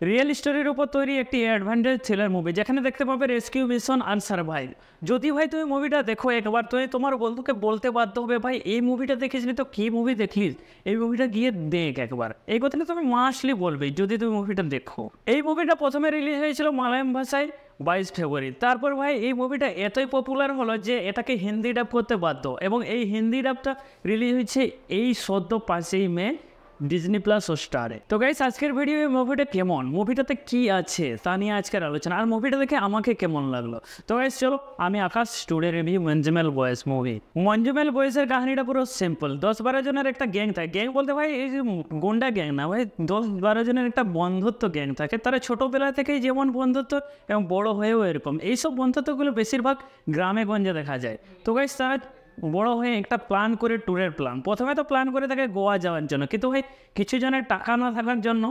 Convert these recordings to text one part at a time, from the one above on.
Real স্টোরির উপর তৈরি একটি অ্যাডভেঞ্চার থ্রিলার মুভি, যেখানে দেখতে পাবে রেস্কিউ মিশন আর সার্ভাইভ। যদি ভাই তুমি মুভিটা দেখো একবার, তুমি তোমার বন্ধুকে বলতে বাধ্য হবে, ভাই এই মুভিটা দেখিসনি তো কী মুভি দেখলিস, এই মুভিটা গিয়ে দেখ একবার। এই কথাটা তুমি মাসলি বলবে যদি তুমি মুভিটা দেখো। এই মুভিটা প্রথমে রিলিজ হয়েছিল মালায়ালাম ভাষায় 22 ফেব্রুয়ারি। তারপর ভাই এই মুভিটা এতই পপুলার হলো যে এটাকে হিন্দি ডাব করতে বাধ্য, এবং এই হিন্দি ডাবটা রিলিজ হয়েছে এই সদ্য 5ই মে ডিজনি প্লাস ও স্টারে। তো গাইস, আজকের ভিডিও মুভিটা কেমন, মুভিটাতে কি আছে তা নিয়ে আজকের আলোচনা, আর মুভিটা দেখে আমাকে কেমন লাগলো। তো গাইস চলো, আমি আকাশ স্টুডিও রিভিউ মঞ্জুমেল বয়েস মুভি। মঞ্জুমেল বয়েসের কাহিনীটা পুরো সিম্পল। 10-12 জনের একটা গ্যাং থাকে। গ্যাং বলতে ভাই এই যে গুন্ডা গ্যাং না ভাই, 10-12 জনের একটা বন্ধুত্ব গ্যাং থাকে। তারা ছোটোবেলা থেকেই যেমন বন্ধুত্ব এবং বড় হয়েও এরকম। এইসব বন্ধুত্বগুলো বেশিরভাগ গ্রামে গঞ্জে দেখা যায়। তো গাইস, তারা বড় হয়ে একটা প্ল্যান করে, ট্যুরের প্ল্যান। প্রথমে তো প্ল্যান করে থাকে গোয়া যাওয়ার জন্য, কিন্তু ভাই কিছু জনের টাকা না থাকার জন্য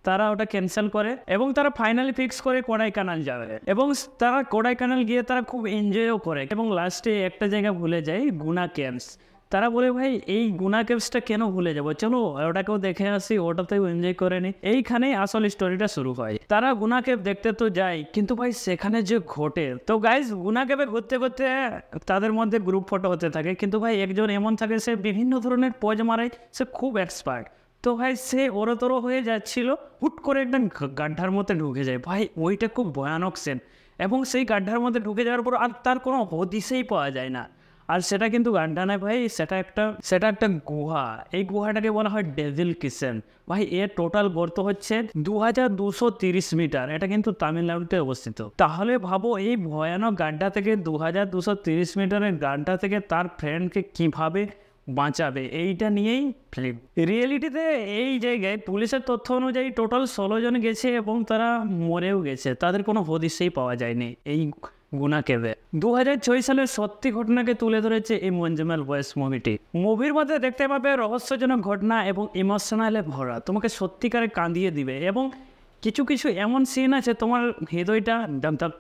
তারা ওটা ক্যান্সেল করে এবং তারা ফাইনালি ফিক্স করে কোডাইকানাল যাবে। এবং তারা কোডাইকানাল গিয়ে তারা খুব এনজয়ও করে এবং লাস্টে একটা জায়গা ভুলে যায়, গুনা কেভস। তারা বলে ভাই এই গুনা কেভসটা কেন ভুলে যাবো, চলো ওটাকেও দেখে আসি, ওটাতেও এনজয় করে নি। এইখানেই আসল স্টোরিটা শুরু হয়। তারা গুনা কেভ দেখতে তো যায়, কিন্তু ভাই সেখানে যে ঘটে। তো গাইজ, গুনা কেভে ঘুরতে ঘুরতে তাদের মধ্যে গ্রুপ ফটো হতে থাকে, কিন্তু ভাই একজন এমন থাকে সে বিভিন্ন ধরনের পোজ মারায়, সে খুব এক্সপার্ট। তো ভাই সে ওরতরো হয়ে যাচ্ছিল, হুট করে একটা গাড্ডার মধ্যে ঢুকে যায়। ভাই ওইটা খুব ভয়ানক সিন, এবং সেই গাড্ডার মধ্যে ঢুকে যাওয়ার পর আর তার কোনো হদিশেই পাওয়া যায় না। আর সেটা কিন্তু গাড্ডা নয় ভাই, সেটা একটা গুহা। এই গুহাটাকে বলা হয় ডেভিল কিচেন। ভাই এর টোটাল গর্ত হচ্ছে 2230 মিটার। এটা কিন্তু তামিলনাড়ুতে অবস্থিত। তাহলে ভাবো এই ভয়ানক গাড্ডা থেকে, 2230 মিটারের গাড্ডা থেকে তার ফ্রেন্ডকে কিভাবে বাঁচাবে, এইটা নিয়েই ফিল্ম। রিয়েলিটিতে এই জায়গায় পুলিশের তথ্য অনুযায়ী টোটাল 16 জন গেছে এবং তারা মরেও গেছে, তাদের কোনো হদিশেই পাওয়া যায়নি এই গুনা কেভে। 2006 সালের সত্যি ঘটনাকে তুলে ধরেছে এই মঞ্জুমেল বয়েস মুভিটি। মুভির মধ্যে দেখতে পাবে রহস্যজনক ঘটনা এবং ইমোশনালে ভরা, তোমাকে সত্যিকারে কাঁদিয়ে দিবে। এবং কিছু কিছু এমন সিন আছে তোমার হৃদয়টা ধক ধক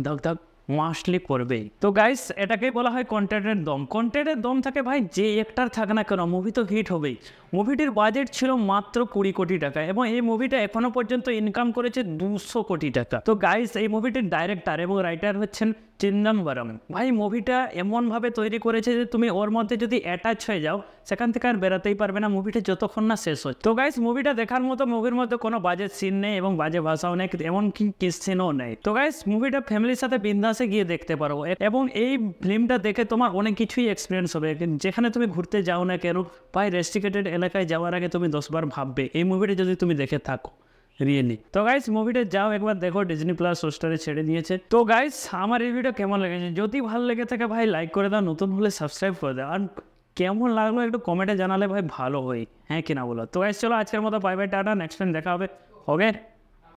ধক ধক মাসলি করবেই। তো গাইস, এটাকেই বলা হয় কন্টেন্টের দম। কন্টেন্টের দম থাকে ভাই, যে একটার থাকে না কেন মুভি তো হিট হবেই। মুভিটির বাজেট ছিল মাত্র 20 কোটি টাকা, এবং এই মুভিটা এখনো পর্যন্ত ইনকাম করেছে 200 কোটি টাকা। তো গাইস, এই মুভিটির ডাইরেক্টর এবং রাইটার হচ্ছেন চিদম্বরম। ভাই মুভিটা এমনভাবে তৈরি করেছে যে তুমি ওর মধ্যে যদি অ্যাটাচ হয়ে যাও, সেখান থেকে আর বেরোতেই পারবে না মুভিটা যতক্ষণ না শেষ হয়। তো গাইস, মুভিটা দেখার মতো। মুভির মধ্যে কোনো বাজে সিন নেই এবং বাজে ভাষাও নেই, এমনকি কিস সিনও নেই। তো গাইস, মুভিটা ফ্যামিলির সাথে বিন্দাসে গিয়ে দেখতে পারো, এবং এই ফিল্মটা দেখে তোমার অনেক কিছুই এক্সপিরিয়েন্স হবে। যেখানে তুমি ঘুরতে যাও না কেন, ভাই রেস্ট্রিক্টেড এলাকায় যাওয়ার আগে তুমি 10 বার ভাববে এই মুভিটা যদি তুমি দেখে থাকো রিয়েলি। তো গাইস, মুভিটা যাও একবার দেখো, ডিজনি প্লাস হোস্টারে ছেড়ে দিয়েছে। তো গাইস, আমার এই ভিডিও কেমন লেগেছে, যদি ভালো লেগে থাকে ভাই লাইক করে দাও, নতুন হলে সাবস্ক্রাইব করে দাও, আর কেমন লাগলো একটু কমেন্টে জানালে ভাই ভালো হয়, হ্যাঁ কিনা বলো। তো গাইস চলো, আজকের মতো bye bye, tata, next time দেখা হবে। ওকে।